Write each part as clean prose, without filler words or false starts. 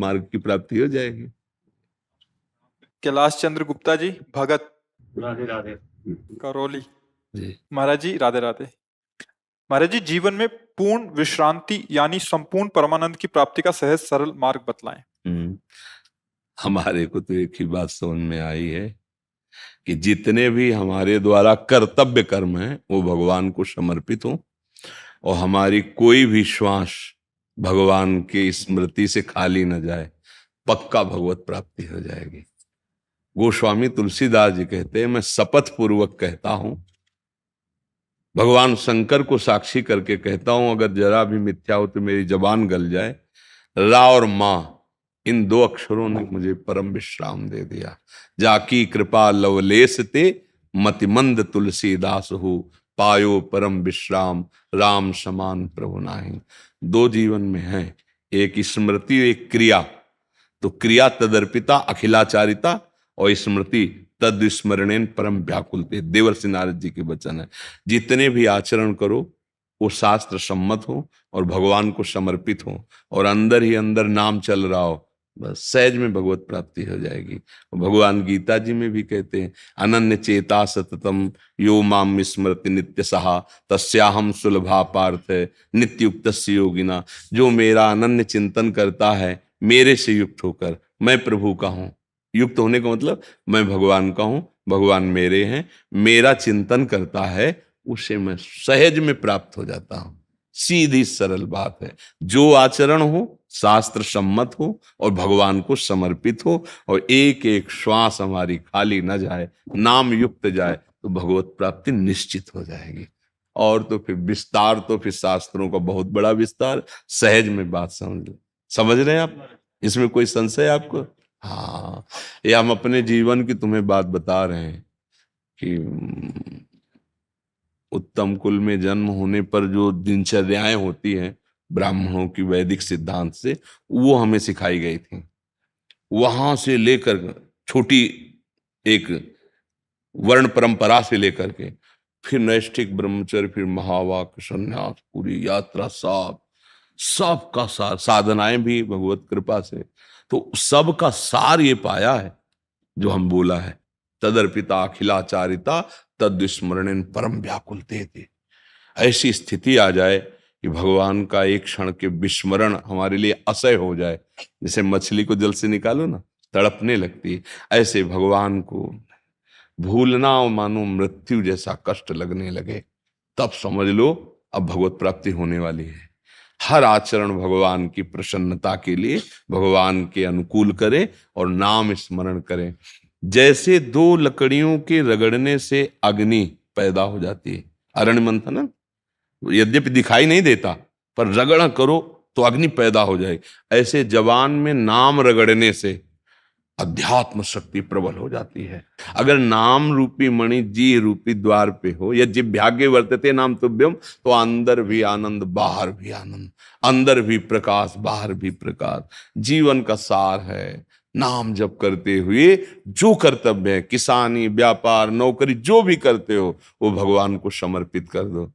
मार्ग की प्राप्ति हो जाएगी। कैलाश चंद्र गुप्ता जी, भगत, राधे राधे। करौली। जी महाराज जी राधे राधे। महाराज जी, जीवन में पूर्ण विश्रांति यानी संपूर्ण परमानंद की प्राप्ति का सहज सरल मार्ग बतलाएं। हमारे को तो एक ही बात समझ में आई है कि जितने भी हमारे द्वारा कर्तव्य कर्म हैं वो भगवान को समर्पित हो और हमारी कोई भी श्वास भगवान के स्मृति से खाली न जाए, पक्का भगवत प्राप्ति हो जाएगी। गोस्वामी तुलसीदास जी कहते हैं, मैं शपथ पूर्वक कहता हूं, भगवान शंकर को साक्षी करके कहता हूं, अगर जरा भी मिथ्या हो तो मेरी जबान गल जाए, रा और मां इन दो अक्षरों ने मुझे परम विश्राम दे दिया। जाकी कृपा लवलेस ते मतिमंद तुलसीदास हो, पायो परम विश्राम राम समान प्रभु नाही। दो जीवन में है, एक स्मृति एक क्रिया। तो क्रिया तदर्पिता अखिलाचारिता और स्मृति तद स्मरणेन परम व्याकुलते। देवर्षि नारद जी के वचन है। जितने भी आचरण करो वो शास्त्र सम्मत हो और भगवान को समर्पित हो और अंदर ही अंदर नाम चल रहा हो, बस सहज में भगवत प्राप्ति हो जाएगी। भगवान गीता जी में भी कहते हैं, अनन्य चेता सततम यो माम स्मृति नित्य सहा तस्याहम सुलभा पार्थ नित्युक्तस्य योगिना। जो मेरा अनन्य चिंतन करता है मेरे से युक्त होकर, मैं प्रभु का हूं। युक्त होने का मतलब मैं भगवान का हूं, भगवान मेरे हैं, मेरा चिंतन करता है, उसे मैं सहज में प्राप्त हो जाता हूं। सीधी सरल बात है। जो आचरण हो शास्त्र सम्मत हो और भगवान को समर्पित हो और एक एक श्वास हमारी खाली न जाए, नाम युक्त जाए, तो भगवत प्राप्ति निश्चित हो जाएगी। और तो फिर विस्तार, तो फिर शास्त्रों का बहुत बड़ा विस्तार, सहज में बात समझ रहे हैं आप? इसमें कोई संशय आपको? हाँ, ये हम अपने जीवन की तुम्हें बात बता रहे हैं कि उत्तम कुल में जन्म होने पर जो दिनचर्याएं होती हैं ब्राह्मणों की वैदिक सिद्धांत से, वो हमें सिखाई गई थी। वहां से लेकर छोटी एक वर्ण परंपरा से लेकर के फिर नैष्ठिक ब्रह्मचर्य, फिर महावाक्य संन्यास, पूरी यात्रा, सब का सार, साधनाएं भी भगवत कृपा से, तो सबका सार ये पाया है जो हम बोला है, तदर्पिता अखिलाचारिता तद स्मरणेन परम व्याकुलते थे। ऐसी स्थिति आ जाए कि भगवान का एक क्षण के विस्मरण हमारे लिए असह्य हो जाए। जैसे मछली को जल से निकालो ना, तड़पने लगती है, ऐसे भगवान को भूलना और मानो मृत्यु जैसा कष्ट लगने लगे, तब समझ लो अब भगवत प्राप्ति होने वाली है। हर आचरण भगवान की प्रसन्नता के लिए, भगवान के अनुकूल करें और नाम स्मरण करें। जैसे दो लकड़ियों के रगड़ने से अग्नि पैदा हो जाती है, अरण्य मंथन यद्यपि दिखाई नहीं देता, पर रगड़ करो तो अग्नि पैदा हो जाएगी। ऐसे जवान में नाम रगड़ने से अध्यात्म शक्ति प्रबल हो जाती है। अगर नाम रूपी मणि जी रूपी द्वार पे हो, या जिभ्यागे वर्तते नाम तुभ्यम, तो अंदर भी आनंद बाहर भी आनंद, अंदर भी प्रकाश बाहर भी प्रकाश। जीवन का सार है नाम जप करते हुए जो कर्तव्य है, किसानी, व्यापार, नौकरी, जो भी करते हो वो भगवान को समर्पित कर दो।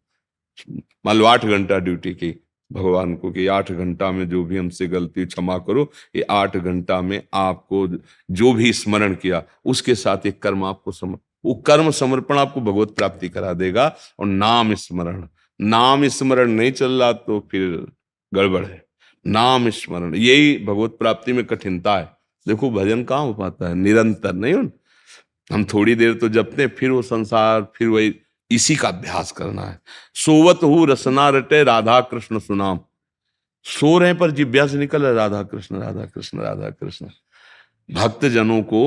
मान लो 8 घंटा ड्यूटी की, भगवान को कि 8 घंटा में जो भी हमसे गलती क्षमा करो। ये 8 घंटा में आपको जो भी स्मरण किया उसके साथ एक कर्म आपको वो कर्म समर्पण आपको भगवत प्राप्ति करा देगा। और नाम स्मरण, नाम स्मरण नहीं चल रहा तो फिर गड़बड़ है। नाम स्मरण यही भगवत प्राप्ति में कठिनता है। देखो भजन कहाँ हो पाता है, निरंतर नहीं हो। हम थोड़ी देर तो जपते हैं, फिर वो संसार, फिर वही, इसी का अभ्यास करना है। सोवत हूँ रसना रटे राधा कृष्ण सुनाम। सो रहे पर जिब्या से निकल राधा कृष्ण राधा कृष्ण राधा कृष्ण। भक्त जनों को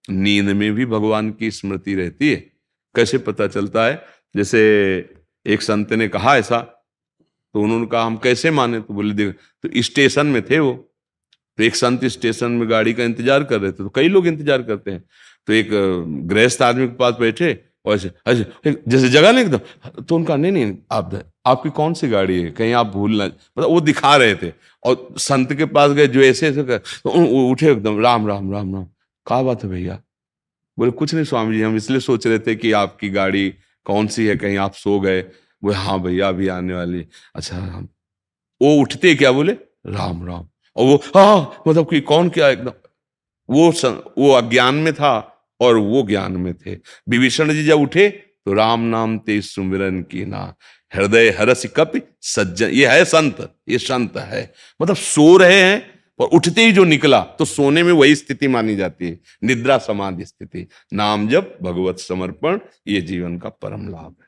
नींद में भी भगवान की स्मृति रहती है। कैसे पता चलता है? जैसे एक संत ने कहा ऐसा, तो उन्होंने कहा हम कैसे माने? तो बोले देख, तो स्टेशन में थे वो, तो एक संत स्टेशन में गाड़ी का इंतजार कर रहे थे, तो कई लोग इंतजार करते हैं, तो एक गृहस्थ आदमी के पास बैठे और ऐसे जैसे जगह नहीं एकदम, तो उनका नहीं आपकी कौन सी गाड़ी है, कहीं आप भूल ना, मतलब वो दिखा रहे थे। और संत के पास गए जो ऐसे तो उठे एकदम, राम राम राम राम। क्या बात है भैया? बोले कुछ नहीं स्वामी जी, हम इसलिए सोच रहे थे कि आपकी गाड़ी कौन सी है, कहीं आप सो गए। बोले हाँ भैया अभी आने वाली। अच्छा, हम वो उठते क्या बोले राम राम। और वो मतलब कि कौन क्या एकदम वो अज्ञान में था और वो ज्ञान में थे। विभीषण जी जब उठे तो राम नाम ते सुमिरन की ना, हृदय हरस कपि सज्जन, ये है संत, ये संत है। मतलब सो रहे हैं और उठते ही जो निकला, तो सोने में वही स्थिति मानी जाती है, निद्रा समाधि स्थिति। नाम जप, भगवत समर्पण, ये जीवन का परम लाभ है।